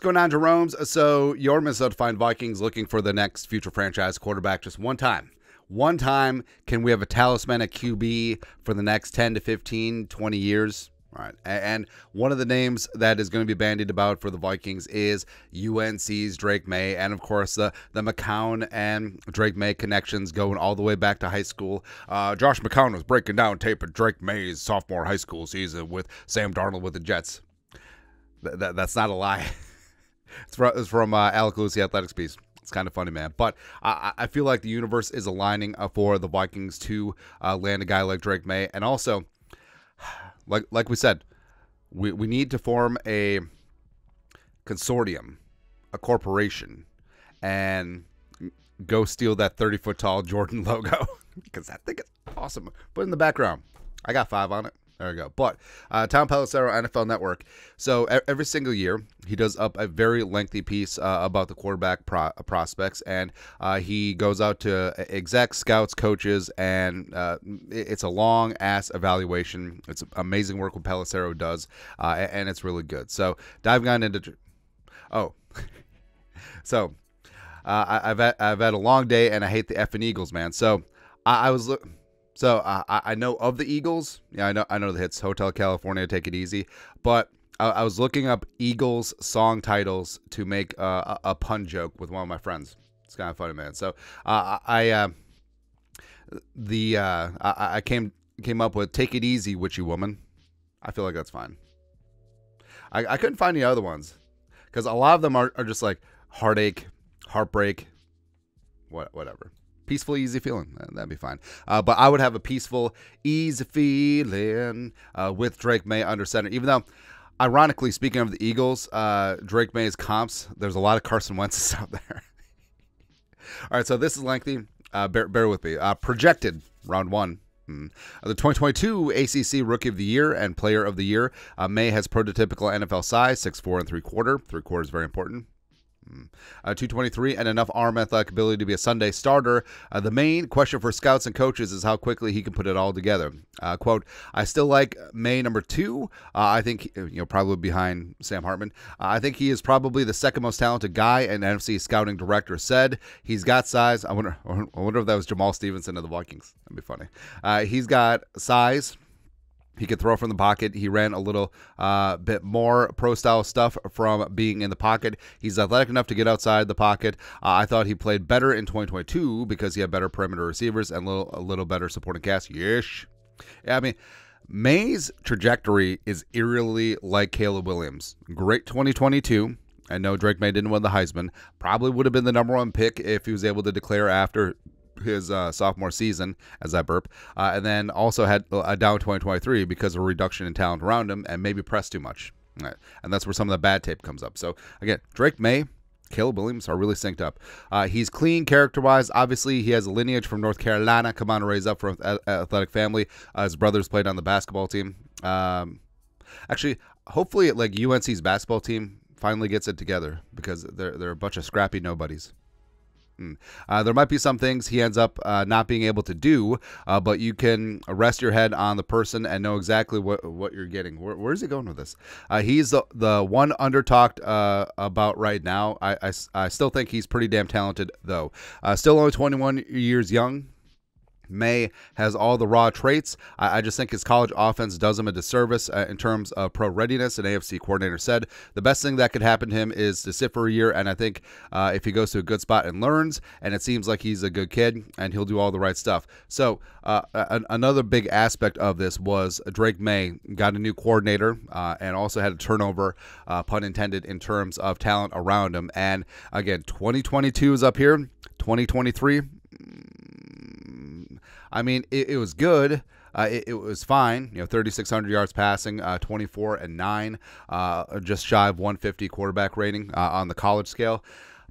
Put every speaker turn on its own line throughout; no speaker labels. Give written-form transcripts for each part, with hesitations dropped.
What's going on, Jeromes? So your Minnesota Fine Vikings looking for the next future franchise quarterback just one time. One time, can we have a talisman at QB for the next 10 to 15, 20 years? All right. And one of the names that is going to be bandied about for the Vikings is UNC's Drake Maye. And, of course, the McCown and Drake Maye connections going all the way back to high school. Josh McCown was breaking down tape of Drake Maye's sophomore high school season with Sam Darnold with the Jets. That's not a lie. It's from Alec Lewis, the Athletics piece. It's kind of funny, man. But I feel like the universe is aligning for the Vikings to land a guy like Drake Maye. And also, like we said, we need to form a consortium, a corporation, and go steal that 30-foot tall Jordan logo because that thing is awesome. Put it in the background. I got 5 on it. There we go. But Tom Pelissero, NFL Network. So every single year, he does up a very lengthy piece about the quarterback prospects, and he goes out to execs, scouts, coaches, and it's a long-ass evaluation. It's amazing work what Pelissero does, and it's really good. So diving on into... Oh. So I've had a long day, and I hate the effing Eagles, man. So I was... So I know of the Eagles. Yeah, I know the hits. Hotel California, Take It Easy. But I was looking up Eagles song titles to make a pun joke with one of my friends. It's kind of funny, man. So I came up with Take It Easy, Witchy Woman. I feel like that's fine. I couldn't find any other ones because a lot of them are just like heartache, heartbreak, whatever. Peaceful, easy feeling. That'd be fine. But I would have a peaceful, easy feeling with Drake Maye under center. Even though, ironically, speaking of the Eagles, Drake Maye's comps, there's a lot of Carson Wentz's out there. All right, so this is lengthy. Bear with me. Projected, round 1. The 2022 ACC Rookie of the Year and Player of the Year. Maye has prototypical NFL size, 6'4" and 3/4. 3/4 is very important. 223 and enough arm athletic ability to be a Sunday starter. The main question for scouts and coaches is how quickly he can put it all together. Quote, I still like Maye number 2. I think, probably behind Sam Hartman. I think he is probably the second most talented guy, and NFC scouting director said. He's got size. I wonder if that was Jamal Stevenson of the Vikings. That'd be funny. He's got size. He could throw from the pocket. He ran a little bit more pro-style stuff from being in the pocket. He's athletic enough to get outside the pocket. I thought he played better in 2022 because he had better perimeter receivers and a little better supporting cast. Yes. Yeah, I mean, Maye's trajectory is eerily like Caleb Williams. Great 2022. I know Drake Maye didn't win the Heisman. Probably would have been the #1 pick if he was able to declare after his sophomore season, as I burp, and then also had a down 2023 because of a reduction in talent around him and maybe pressed too much. Right. And that's where some of the bad tape comes up. So, again, Drake Maye, Caleb Williams are really synced up. He's clean character-wise. Obviously, he has a lineage from North Carolina. Come on, raised up from an athletic family. His brothers played on the basketball team. Actually, hopefully, like UNC's basketball team finally gets it together because they're a bunch of scrappy nobodies. There might be some things he ends up not being able to do, but you can rest your head on the person and know exactly what you're getting. Where's he going with this? He's the one under-talked about right now. I still think he's pretty damn talented, though. Still only 21 years young. Maye has all the raw traits. I just think his college offense does him a disservice in terms of pro readiness. An AFC coordinator said the best thing that could happen to him is to sit for a year, and I think if he goes to a good spot and learns, and it seems like he's a good kid, and he'll do all the right stuff. So another big aspect of this was Drake Maye got a new coordinator and also had a turnover, pun intended, in terms of talent around him. And again, 2022 is up here. 2023, I mean, it was good. It was fine. 3,600 yards passing, 24-9, just shy of 150 quarterback rating on the college scale.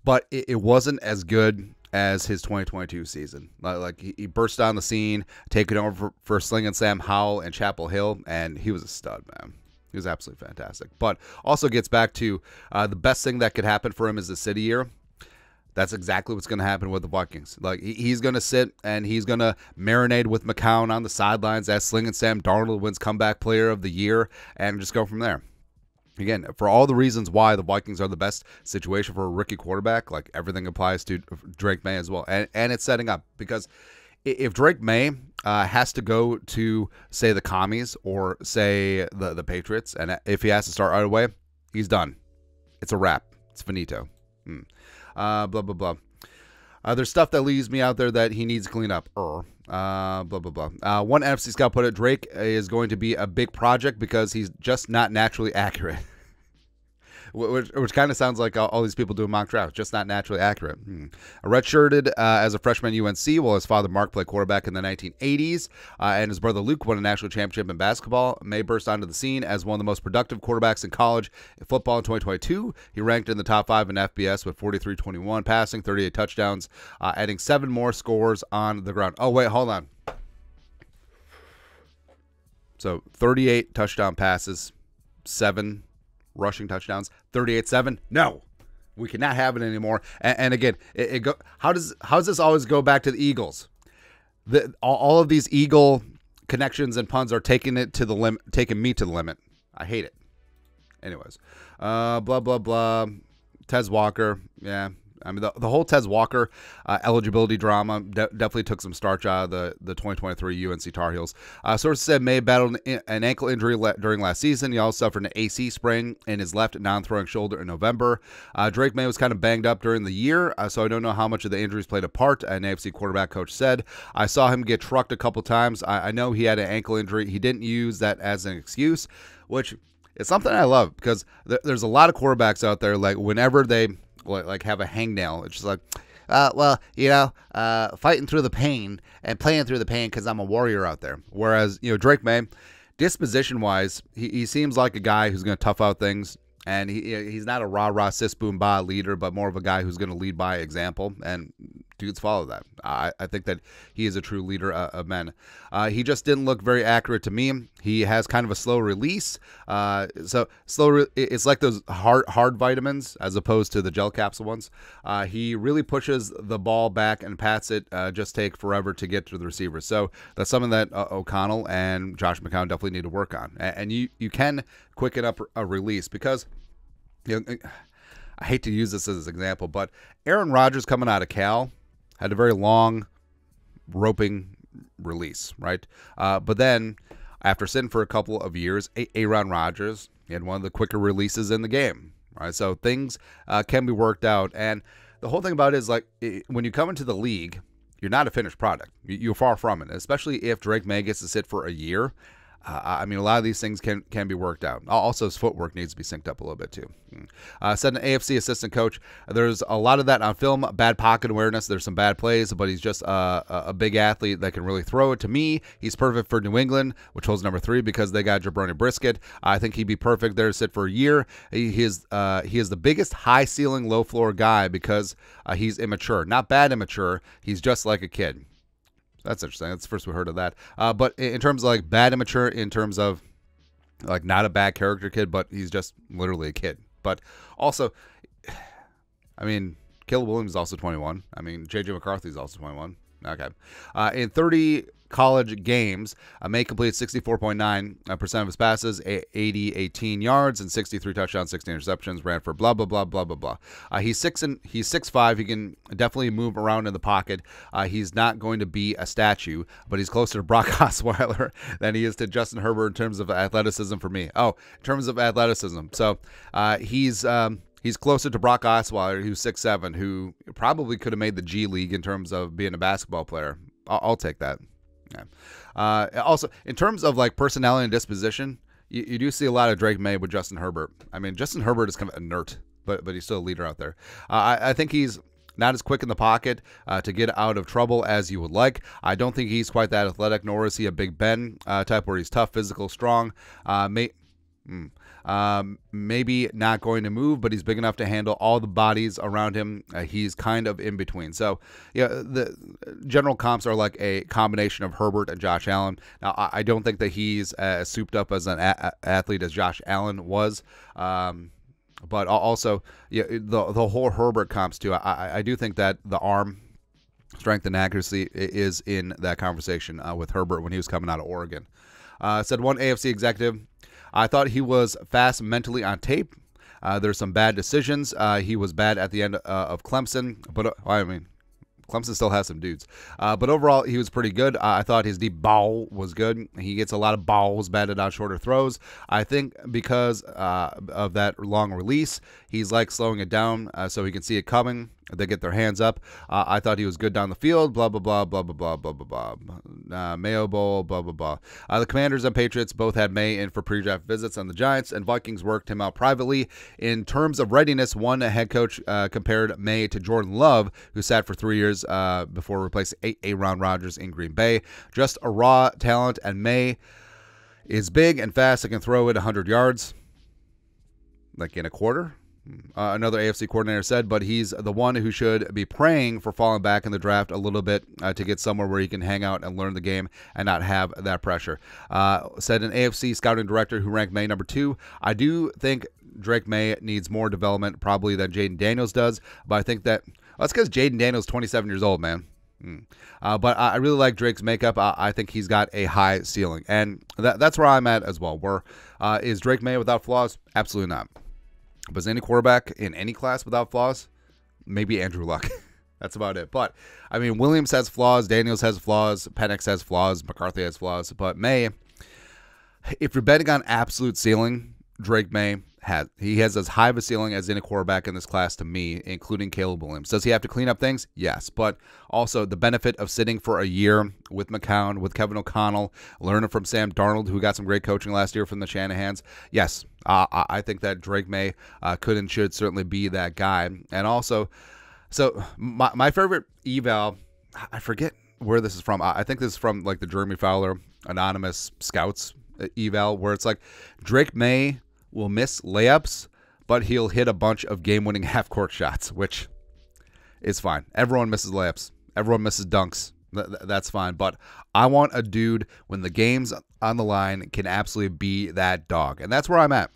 But it wasn't as good as his 2022 season. Like he burst on the scene, taking over for Slinging Sam Howell and Chapel Hill, and he was a stud, man. He was absolutely fantastic. But also gets back to the best thing that could happen for him is the city year. That's exactly what's going to happen with the Vikings. Like he's going to sit and he's going to marinate with McCown on the sidelines as Slinging Sam Darnold wins comeback player of the year and just go from there. Again, for all the reasons why the Vikings are the best situation for a rookie quarterback, like everything applies to Drake Maye as well. And it's setting up because if Drake Maye has to go to, say, the Commies or, say, the Patriots, and if he has to start right away, he's done. It's a wrap. It's finito. Blah, blah, blah. There's stuff that leaves me out there that he needs to clean up. Blah, blah, blah. One NFC scout put it, Drake is going to be a big project because he's just not naturally accurate. Which kind of sounds like all these people doing mock drafts, just not naturally accurate. Redshirted as a freshman at UNC, while his father Mark played quarterback in the 1980s, and his brother Luke won a national championship in basketball. Maye burst onto the scene as one of the most productive quarterbacks in college football in 2022. He ranked in the top 5 in FBS with 43-21 passing, 38 touchdowns, adding 7 more scores on the ground. Oh, wait, hold on. So 38 touchdown passes, 7 rushing touchdowns, 38-7. No, we cannot have it anymore. And again, how does this always go back to the Eagles? All of these Eagle connections and puns are taking me to the limit. I hate it. Anyways, blah blah blah. Tez Walker, yeah. I mean, the whole Tez Walker eligibility drama definitely took some starch out of the 2023 UNC Tar Heels. Sources said Maye battled an ankle injury during last season. He also suffered an AC sprain in his left non-throwing shoulder in November. Drake Maye was kind of banged up during the year, so I don't know how much of the injuries played a part, an AFC quarterback coach said. I saw him get trucked a couple times. I know he had an ankle injury. He didn't use that as an excuse, which is something I love because there's a lot of quarterbacks out there, like whenever they like have a hangnail, it's just like, fighting through the pain and playing through the pain because I'm a warrior out there. Whereas, Drake Maye, disposition-wise, he seems like a guy who's going to tough out things, and he's not a rah-rah, sis-boom-bah leader, but more of a guy who's going to lead by example, and dudes follow that. I think that he is a true leader of men. He just didn't look very accurate to me. He has kind of a slow release. It's like those hard vitamins as opposed to the gel capsule ones. He really pushes the ball back and pats it. Just take forever to get to the receiver. So that's something that O'Connell and Josh McCown definitely need to work on. And you can quicken up a release because, I hate to use this as an example, but Aaron Rodgers coming out of Cal had a very long roping release, right? But then after sitting for a couple of years, Aaron Rodgers, he had one of the quicker releases in the game, right? So things can be worked out. And the whole thing about it is, like, when you come into the league, you're not a finished product. You're far from it, especially if Drake Maye gets to sit for a year. I mean, a lot of these things can be worked out. Also, his footwork needs to be synced up a little bit, too. Said an AFC assistant coach, there's a lot of that on film, bad pocket awareness. There's some bad plays, but he's just a big athlete that can really throw it. To me, he's perfect for New England, which holds number 3 because they got Jabroni Brisket. I think he'd be perfect there to sit for a year. He is the biggest high ceiling, low floor guy because he's immature. Not bad immature. He's just like a kid. That's interesting. That's the first we heard of that. But in terms of like bad immature, in terms of like not a bad character kid, but he's just literally a kid. But also, I mean, Caleb Williams is also 21. I mean, J.J. McCarthy is also 21. Okay. In 30 college games, Maye completed 64.9% of his passes, 18 yards, and 63 touchdowns, 16 interceptions, ran for blah, blah, blah, blah, blah, blah. He's 6'5". He can definitely move around in the pocket. He's not going to be a statue, but he's closer to Brock Osweiler than he is to Justin Herbert in terms of athleticism for me. Oh, in terms of athleticism. So he's closer to Brock Osweiler, who's 6'7", who probably could have made the G League in terms of being a basketball player. I'll take that. Yeah. Also, in terms of like personality and disposition, you do see a lot of Drake Maye with Justin Herbert. I mean, Justin Herbert is kind of inert, but he's still a leader out there. I think he's not as quick in the pocket to get out of trouble as you would like. I don't think he's quite that athletic, nor is he a Big Ben type where he's tough, physical, strong. Maybe not going to move, but he's big enough to handle all the bodies around him. He's kind of in between. So, yeah, the general comps are like a combination of Herbert and Josh Allen. Now, I don't think that he's as souped up as an athlete as Josh Allen was. But also, yeah, the whole Herbert comps too. I do think that the arm strength and accuracy is in that conversation with Herbert when he was coming out of Oregon. Said one AFC executive, I thought he was fast mentally on tape. There's some bad decisions. He was bad at the end of Clemson, but I mean, Clemson still has some dudes. But overall, he was pretty good. I thought his deep ball was good. He gets a lot of balls batted out shorter throws. I think because of that long release, he's like slowing it down so he can see it coming. They get their hands up. I thought he was good down the field. Blah, blah, blah, blah, blah, blah, blah, blah, blah. Mayo Bowl, blah, blah, blah. The Commanders and Patriots both had Maye in for pre-draft visits on the Giants, and Vikings worked him out privately. In terms of readiness, one head coach compared Maye to Jordan Love, who sat for 3 years before replacing Aaron Rodgers in Green Bay. Just a raw talent, and Maye is big and fast and can throw it 100 yards, like in a quarter. Another AFC coordinator said, but he's the one who should be praying for falling back in the draft a little bit to get somewhere where he can hang out and learn the game and not have that pressure. Said an AFC scouting director who ranked Maye number 2. I do think Drake Maye needs more development probably than Jaden Daniels does, but I think that that's because Jaden Daniels is 27 years old, man. But I really like Drake's makeup. I think he's got a high ceiling, and that's where I'm at as well. Where is Drake Maye without flaws? Absolutely not. But is any quarterback in any class without flaws? Maybe Andrew Luck. That's about it. But, I mean, Williams has flaws. Daniels has flaws. Penix has flaws. McCarthy has flaws. But Maye, if you're betting on absolute ceiling, Drake Maye has as high of a ceiling as any quarterback in this class to me, including Caleb Williams. Does he have to clean up things? Yes. But also the benefit of sitting for a year with McCown, with Kevin O'Connell, learning from Sam Darnold, who got some great coaching last year from the Shanahans. Yes, I think that Drake Maye could and should certainly be that guy. And also, so my favorite eval, I forget where this is from. I think this is from like the Jeremy Fowler Anonymous Scouts eval, where it's like Drake Maye will miss layups, but he'll hit a bunch of game-winning half-court shots, which is fine. Everyone misses layups. Everyone misses dunks. That's fine. But I want a dude, when the game's on the line, can absolutely be that dog. And that's where I'm at.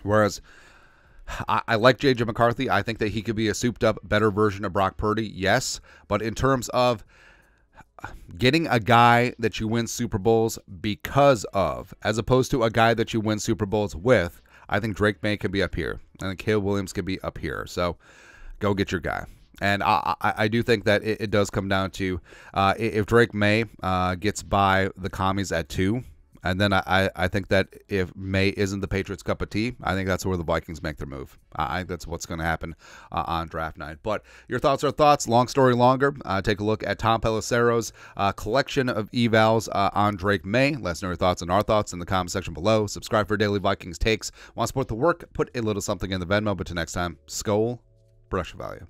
Whereas I like J.J. McCarthy. I think that he could be a souped-up, better version of Brock Purdy, yes. But in terms of getting a guy that you win Super Bowls because of, as opposed to a guy that you win Super Bowls with, I think Drake Maye could be up here. I think Caleb Williams could be up here. So go get your guy. And I do think that it does come down to if Drake Maye gets by the commies at 2, and then I think that if Maye isn't the Patriots' cup of tea, I think that's where the Vikings make their move. I think that's what's going to happen on draft night. But your thoughts are thoughts. Long story longer. Take a look at Tom Pelissero's collection of evals on Drake Maye. Let us know your thoughts and our thoughts in the comment section below. Subscribe for daily Vikings takes. Want to support the work? Put a little something in the Venmo. But till next time, Skol, production value.